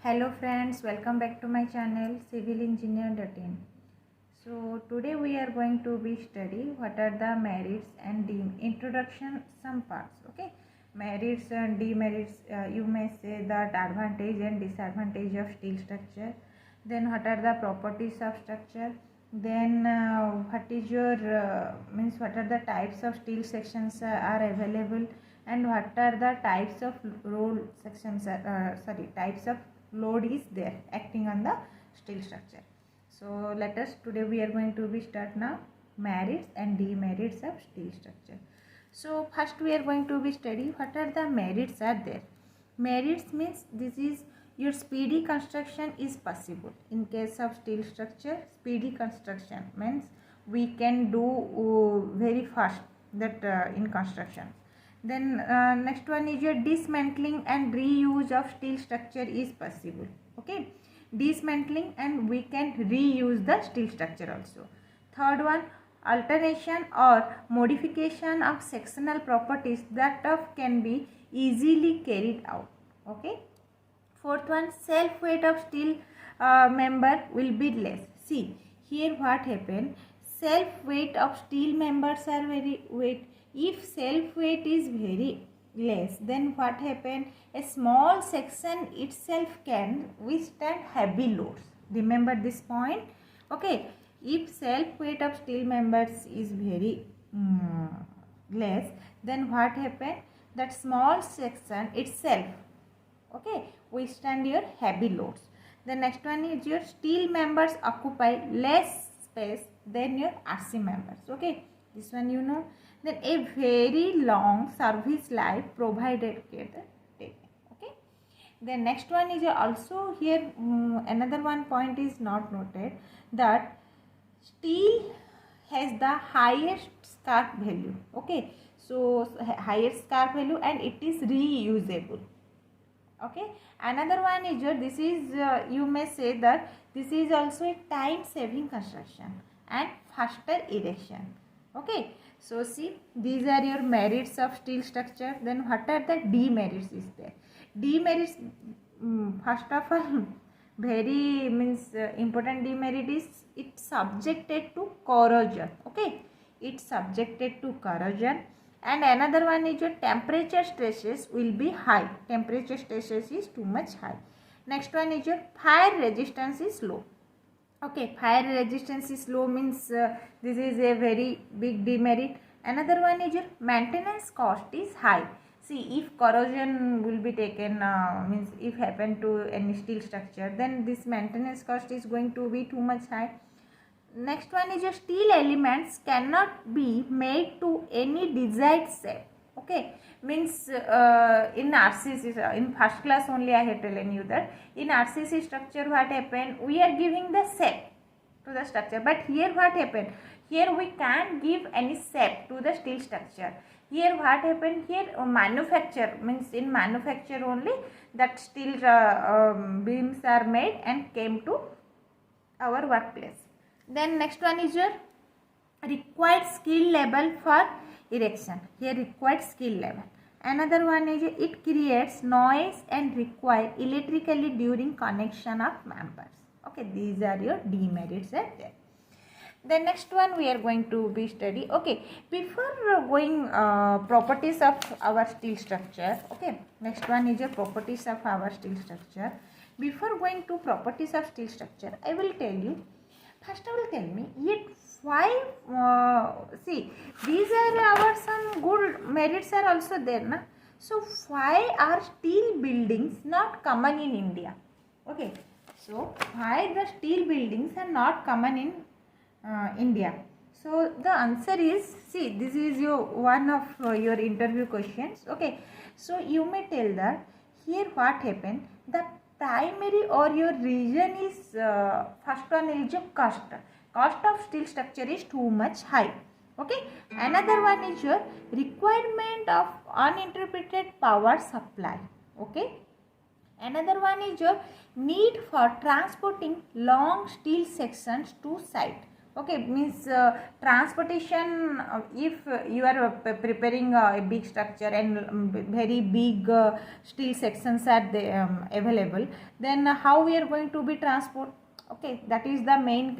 Hello friends, welcome back to my channel Civil Engineer.in. So today we are going to be study what are the merits and introduction some parts. Okay, merits and demerits. You may say that advantage and disadvantage of steel structure. Then what are the properties of structure? Then what is your means what are the types of steel sections are available, and what are the types of roll sections types of load is there acting on the steel structure. So let us today we are going to be start now merits and demerits of steel structure. So first we are going to be study what are the merits are there. Merits means this is your speedy construction is possible. In case of steel structure, speedy construction means we can do very fast that in construction. Then next one is your dismantling and reuse of steel structure is possible. Okay, dismantling and we can reuse the steel structure also. Third one, alternation or modification of sectional properties that can be easily carried out. Okay. Fourth one, self weight of steel member will be less. See here what happened, self weight of steel members are very weight. If self weight is very less, then what happen, a small section itself can withstand heavy loads. Remember this point. Okay, if self weight of steel members is very less, then what happen, that small section itself, okay, withstand your heavy loads. The next one is your steel members occupy less space than your RC members. Okay, this one you know. Then a very long service life provided taken. Okay. The next one is also here another one point is not noted, that steel has the highest scrap value. Okay, so highest scrap value and it is reusable. Okay, another one is this is you may say that this is also a time saving construction and faster erection. Okay, so see these are your merits of steel structure. Then what are the demerits is there? Demerits, first of all very means important demerit is it subjected to corrosion. Okay, it's subjected to corrosion. And another one is your temperature stresses will be high. Temperature stresses is too much high. Next one is your fire resistance is low. Okay, fire resistance is low means this is a very big demerit. Another one is your maintenance cost is high. See, if corrosion will be taken means if happen to any steel structure, then this maintenance cost is going to be too much high. Next one is your steel elements cannot be made to any desired shape. Okay, means in RCC, in first class only I had telling you that in RCC structure what happened, we are giving the shape to the structure, but here what happened, here we can't give any shape to the steel structure. Here what happened, here manufacture means in manufacture only that steel beams are made and came to our workplace. Then next one is your required skill level for erection. Here required skill level. Another one is it creates noise and require electrically during connection of members. Okay, these are your demerits are there. The next one we are going to be study. Okay, before going properties of our steel structure. Okay, next one is your properties of our steel structure. Before going to properties of steel structure, I will tell you. First of all, tell me yet why see these are our some good merits are also there, na? So why are steel buildings not common in India? Okay, so why the steel buildings are not common in India? So the answer is, see this is your one of your interview questions. Okay, so you may tell that here what happened, the primary or your reason is first one is your cost. Cost of steel structure is too much high. Okay, another one is your requirement of uninterrupted power supply. Okay, another one is your need for transporting long steel sections to site. Okay, means transportation, if you are preparing a big structure and very big steel sections are available, then how we are going to be transport? Okay, that is the main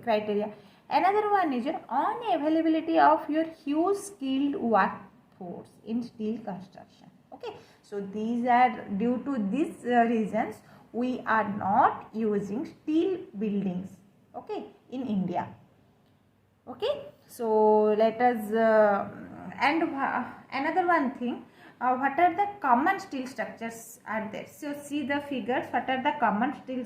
criteria. Another one is your unavailability of your huge skilled workforce in steel construction. Okay, so these are due to these reasons we are not using steel buildings, okay, in India. Okay, so let us and another one thing, what are the common steel structures are there? So see the figures, what are the common steel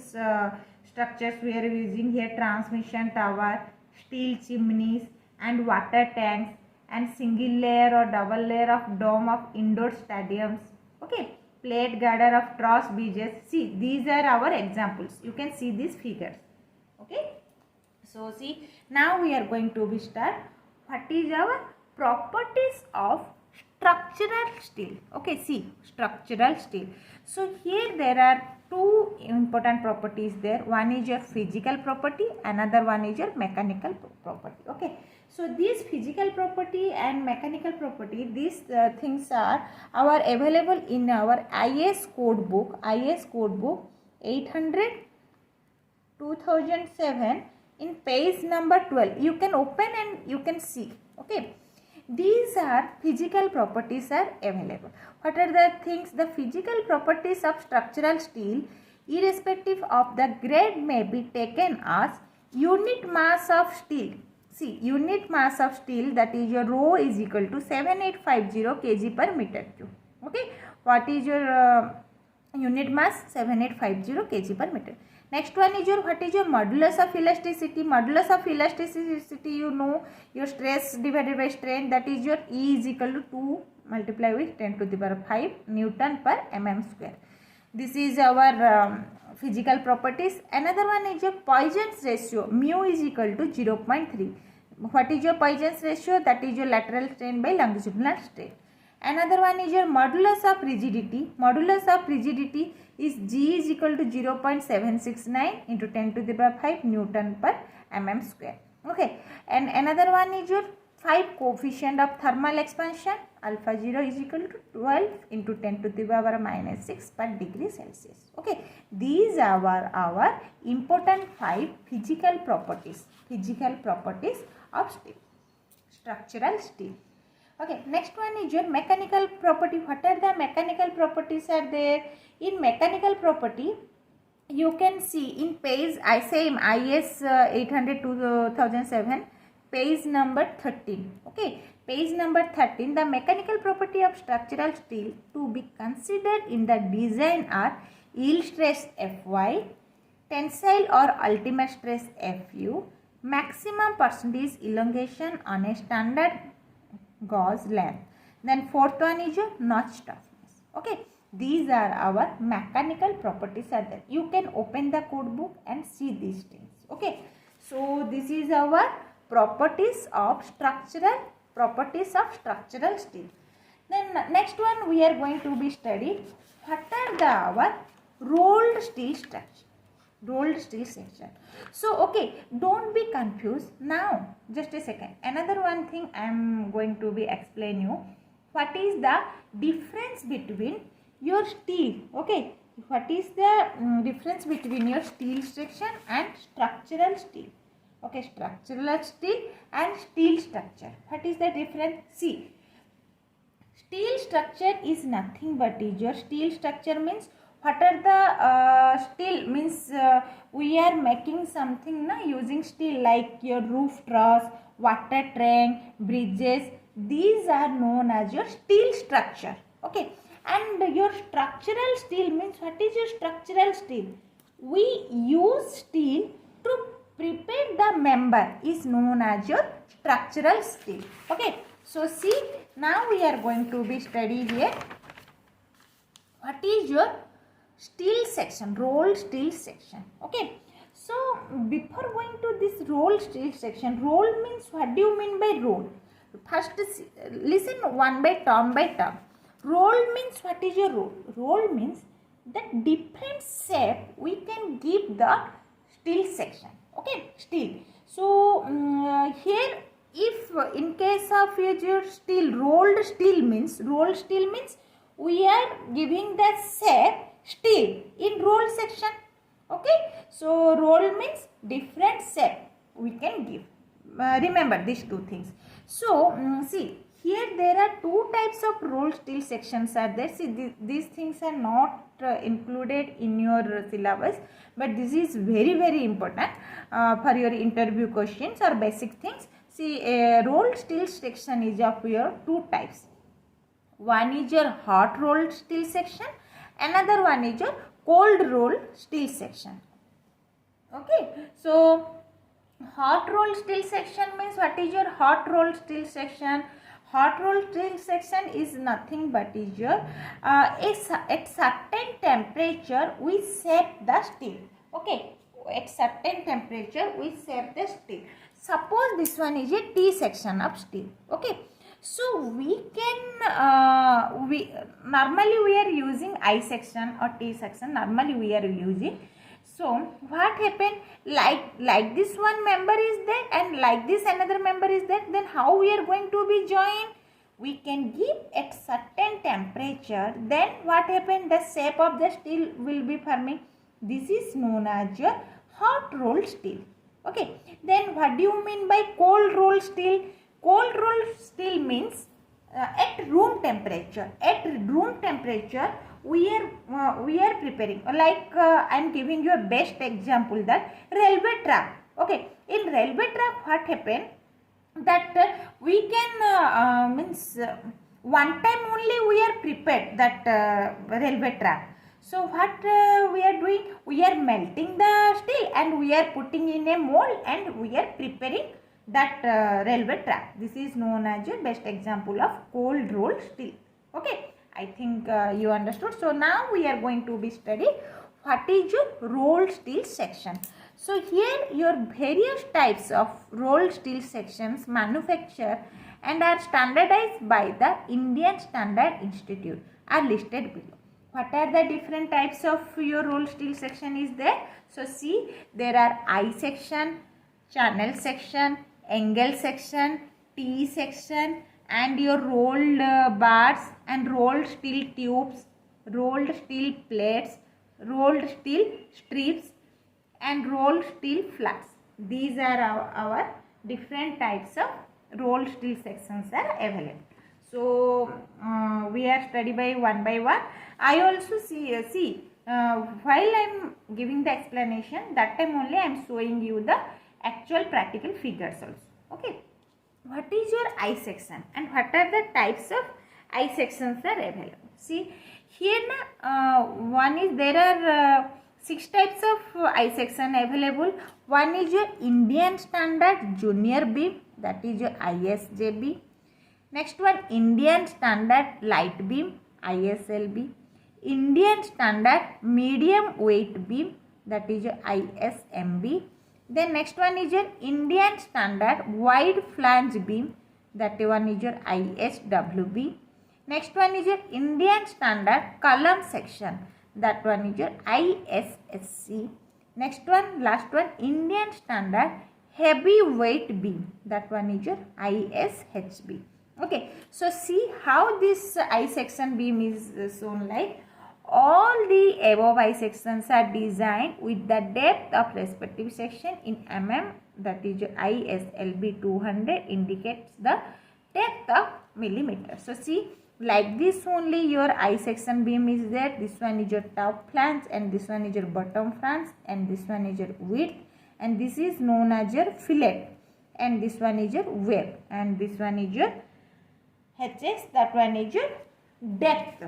structures we are using here? Transmission tower, steel chimneys and water tanks, and single layer or double layer of dome of indoor stadiums. Okay, plate girder of truss bridges. See, these are our examples. You can see these figures. Okay, so see, now we are going to be start what is our properties of structural steel. Okay, see, structural steel. So here there are two important properties there. One is your physical property, another one is your mechanical property. Okay, so these physical property and mechanical property, these things are available in our IS code book 800 2007 in page number 12. You can open and you can see. Okay, these are physical properties are available. What are the things? The physical properties of structural steel, irrespective of the grade, may be taken as unit mass of steel. See, unit mass of steel, that is your rho, is equal to 7850 kg per meter cube. Okay, what is your unit mass? 7850 kg per meter. Next one is your, what is your modulus of elasticity? Modulus of elasticity, you know, your stress divided by strain, that is your E is equal to 2 multiplied with 10 to the power 5 Newton per mm square. This is our physical properties. Another one is your Poisson's ratio. Mu is equal to 0.3. What is your Poisson's ratio? That is your lateral strain by longitudinal strain. Another one is your modulus of rigidity. Modulus of rigidity is G is equal to 0.769 into 10 to the power 5 Newton per mm square. Okay, and another one is your 5 coefficient of thermal expansion. Alpha 0 is equal to 12 into 10 to the power minus 6 per degree Celsius. Okay, these are our important 5 physical properties of steel, structural steel. Okay, next one is your mechanical property. What are the mechanical properties are there? In mechanical property, you can see in page IS 800 2007, page number 13. Okay, page number 13, the mechanical property of structural steel to be considered in the design are yield stress Fy, tensile or ultimate stress Fu, maximum percentage elongation on a standard gauge length. Then fourth one is your notch toughness. Okay, these are our mechanical properties are there. You can open the code book and see these things. Okay, so this is our properties of structural steel. Then next one we are going to be studying what are our rolled steel structure. Rolled steel section. So okay, don't be confused. Now just a second, another one thing I am going to be explain you. What is the difference between your steel? Okay, what is the difference between your steel section and structural steel? Okay, structural steel and steel structure. What is the difference? See, steel structure is nothing but is your steel structure means what are the steel means we are making something na, using steel like your roof truss, water tank, bridges. These are known as your steel structure. Okay, and your structural steel means what is your structural steel? We use steel to prepare the member is known as your structural steel. Okay, so see, now we are going to be study here what is your steel section, rolled steel section. Okay, so before going to this rolled steel section, roll means what do you mean by roll? First listen one by term. Roll means what is your roll? Roll means the different shape we can give the steel section. Okay, steel. So here, if in case of your steel, rolled steel means we are giving the shape steel in roll section. Okay, so roll means different shape we can give. Remember these two things. So see, here there are two types of rolled steel sections are there. See, these things are not included in your syllabus, but this is very important for your interview questions or basic things. See, a rolled steel section is of your two types. One is your hot rolled steel section, another one is your cold rolled steel section. Okay, so hot rolled steel section means, what is your hot rolled steel section? Hot rolled steel section is nothing but is your at certain temperature we shape the steel. Okay, at certain temperature we shape the steel. Suppose this one is a T section of steel. Okay, so we can normally we are using I section or T section. Normally we are using. So what happened, like this one member is there and like this another member is there, then how we are going to be joined? We can give at certain temperature, then what happened, the shape of the steel will be forming. This is known as your hot rolled steel. Okay, then what do you mean by cold rolled steel? Cold rolled steel means at room temperature. At room temperature we are preparing, like I am giving you a best example, that railway track. Okay, in railway track what happened, that we can one time only we are prepared that railway track. So what we are doing, we are melting the steel and we are putting in a mold and we are preparing that railway track. This is known as your best example of cold rolled steel. Okay, I think you understood. So now we are going to be study what is your rolled steel section. So here your various types of rolled steel sections manufactured and are standardized by the Indian Standard Institute are listed below. What are the different types of your rolled steel section is there? So see, there are I section, channel section, angle section, T section, and your rolled bars and rolled steel tubes, rolled steel plates, rolled steel strips, and rolled steel flats. These are our different types of rolled steel sections are available. So we are study by one. I also see while I am giving the explanation, that time only I am showing you the actual practical figures also. Okay, what is your I section and what are the types of I sections are available? See here one is, there are 6 types of I section available. One is your Indian Standard Junior Beam, that is your ISJB. Next one, Indian Standard Light Beam, ISLB. Indian Standard Medium Weight Beam, that is your ISMB. Then next one is your Indian Standard Wide Flange Beam, that one is your ISWB. Next one is your Indian Standard Column Section, that one is your ISSC. Next one, last one, Indian Standard Heavy Weight Beam, that one is your ISHB. Okay, so see how this I section beam is shown, like all the above I sections are designed with the depth of respective section in mm, that is your ISLB 200 indicates the depth of millimeter. So see, like this only your I section beam is there. This one is your top flange and this one is your bottom flange and this one is your width and this is known as your fillet and this one is your web and this one is your HS, that one is your depth.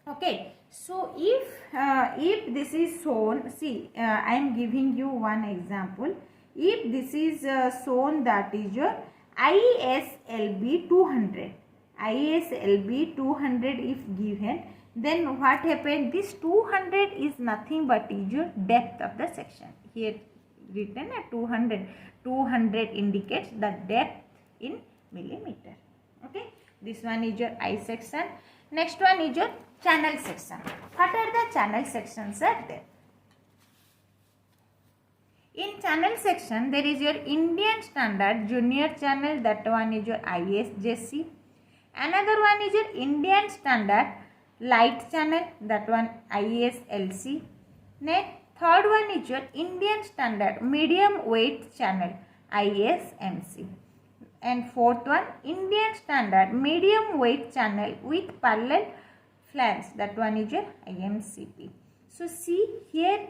Okay, so if this is shown, see I am giving you one example. If this is shown, that is your ISLB 200, ISLB 200 if given, then what happened, this 200 is nothing but is your depth of the section. Here written at 200, 200 indicates the depth in millimeter. Okay, this one is your I section. Next one is your channel section. What are the channel sections are there? In channel section, there is your Indian Standard Junior channel, that one is your ISJC. Another one is your Indian Standard Light channel, that one ISLC. Next, third one is your Indian Standard Medium Weight channel, ISMC. And fourth one, Indian Standard Medium Weight channel with parallel flange, that one is your IMCP. So see here,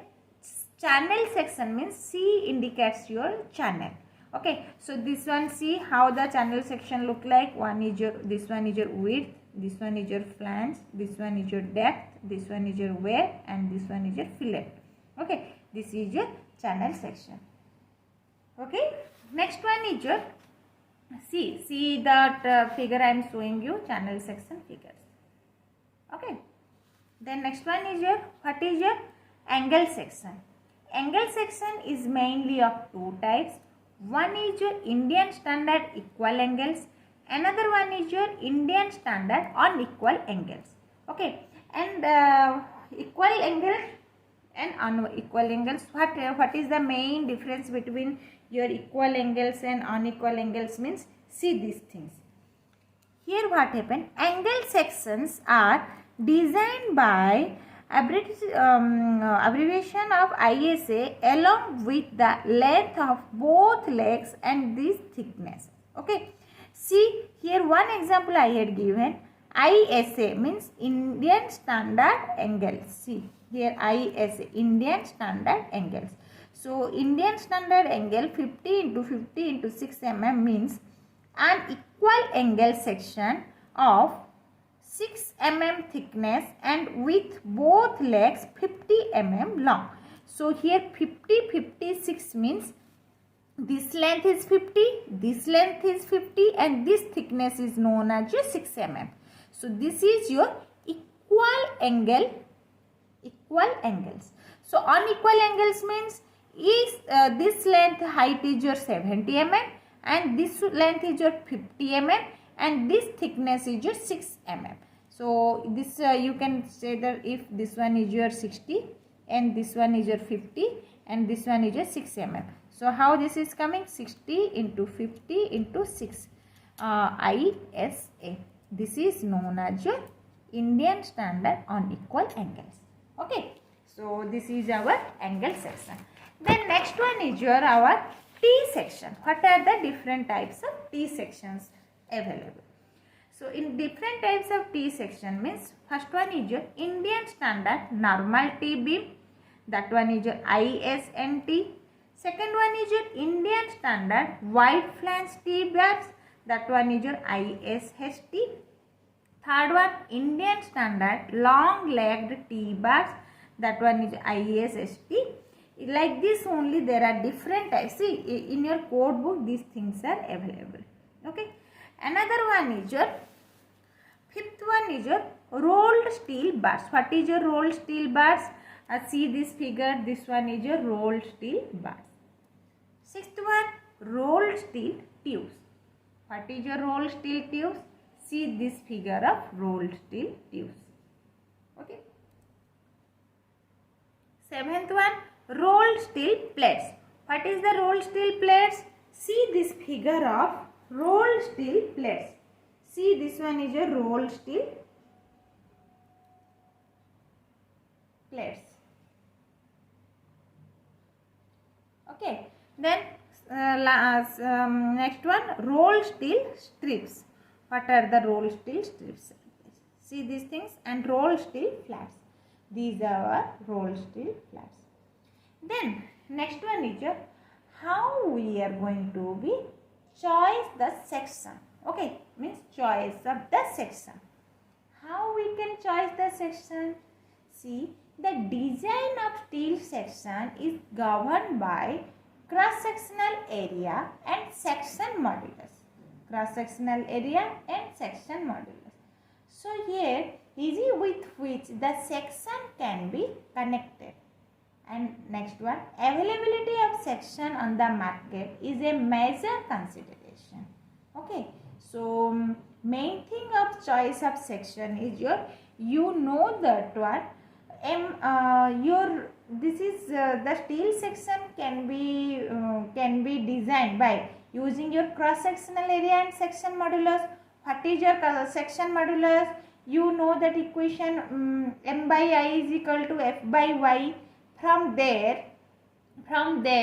channel section means C indicates your channel. Okay, so this one, see how the channel section look like. One is your, this one is your width, this one is your flange, this one is your depth, this one is your wear, and this one is your fillet. Okay, this is your channel section. Okay, next one is your, see that figure I am showing you, channel section figures. Okay, then next one is your, what is your angle section. Angle section is mainly of two types. One is your Indian Standard Equal Angles, another one is your Indian Standard Unequal Angles. Okay, and equal angles and unequal angles, what is the main difference between your equal angles and unequal angles means, see these things. Here what happened, angle sections are designed by abbreviation of ISA along with the length of both legs and this thickness. Okay, see here one example I had given. ISA means Indian Standard Angles. See here, ISA, Indian Standard Angles. So Indian Standard Angle 50 into 50 into 6 mm means an equal angle section of 6 mm thickness and with both legs 50 mm long. So here 56 means this length is 50, this length is 50, and this thickness is known as your 6 mm. So this is your equal angle, equal angles. So unequal angles means is this length height is your 70 mm and this length is your 50 mm and this thickness is your 6 mm. So this you can say that if this one is your 60 and this one is your 50 and this one is your 6 mm. So how this is coming, 60 into 50 into 6 ISA. This is known as your Indian Standard Unequal Angles. Okay, so this is our angle section. Then next one is your our T section. What are the different types of T sections available? So in different types of T section means, first one is your Indian Standard Normal T beam, that one is your ISNT. Second one is your Indian Standard Wide Flange T bars, that one is your ISHT. Third one, Indian Standard Long Legged T bars, that one is ISHT. Like this only there are different types. See in your code book these things are available. Okay. Another one is your, fifth one is your rolled steel bars. What is your rolled steel bars? See this figure, this one is your rolled steel bars. Sixth one, rolled steel tubes. What is your rolled steel tubes? See this figure of rolled steel tubes. Okay. Seventh one, rolled steel plates. What is the rolled steel plates? See this figure of rolled steel plates. See this one is your rolled steel plates. Okay. Then next one, rolled steel strips. What are the rolled steel strips? See these things, and rolled steel flats. These are our rolled steel flats. Then next one is your, how we are going to be choose the section. Okay, means choice of the section. How we can choose the section? See, the design of steel section is governed by cross-sectional area and section modulus. Cross-sectional area and section modulus. So here, easy with which the section can be connected. And next one, availability of section on the market is a major consideration. Okay, so main thing of choice of section is your, you know that one, your this is the steel section can be designed by using your cross sectional area and section modulus. What is your section modulus? You know that equation, m by I is equal to f by y. From there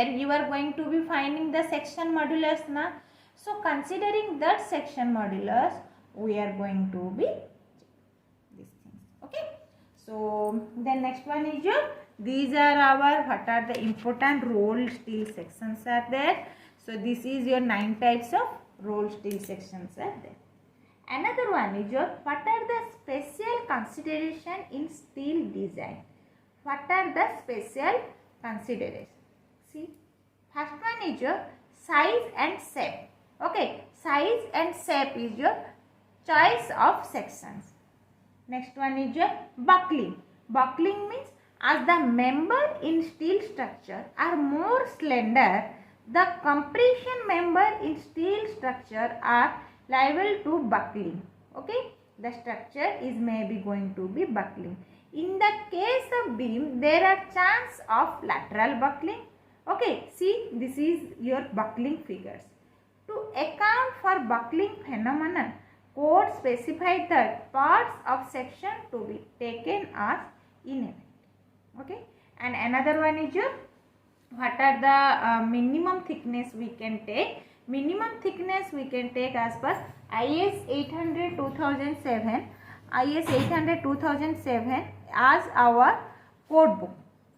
you are going to be finding the section modulus na. So considering that section modulus, we are going to be these things. Okay. So the next one is your, these are our, what are the important rolled steel sections are there. So this is your 9 types of rolled steel sections are there. Another one is your, what are the special consideration in steel design? What are the special considerations? See, first one is your size and shape. Okay, size and shape is your choice of sections. Next one is your buckling. Buckling means as the member in steel structure are more slender, the compression member in steel structure are liable to buckling. Okay, the structure is maybe going to be buckling. In the case of beam, there are chance of lateral buckling. Okay, see, this is your buckling figures. To account for buckling phenomenon, code specified that parts of section to be taken as inevitable. Okay, and another one is your, what are the minimum thickness we can take? Minimum thickness we can take as per IS 800 2007, IS 800 2007 as our code book.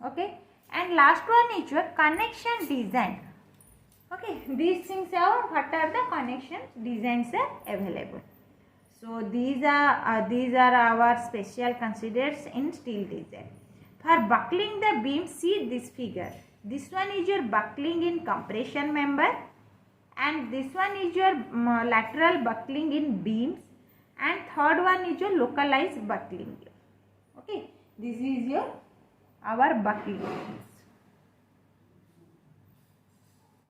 Okay, and last one is your connection design. Okay, these things are, what are the connection designs are available. So these are our special considers in steel design. For buckling the beam, see this figure. This one is your buckling in compression member, and this one is your lateral buckling in beams, and third one is your localized buckling. Okay, this is your our buckling.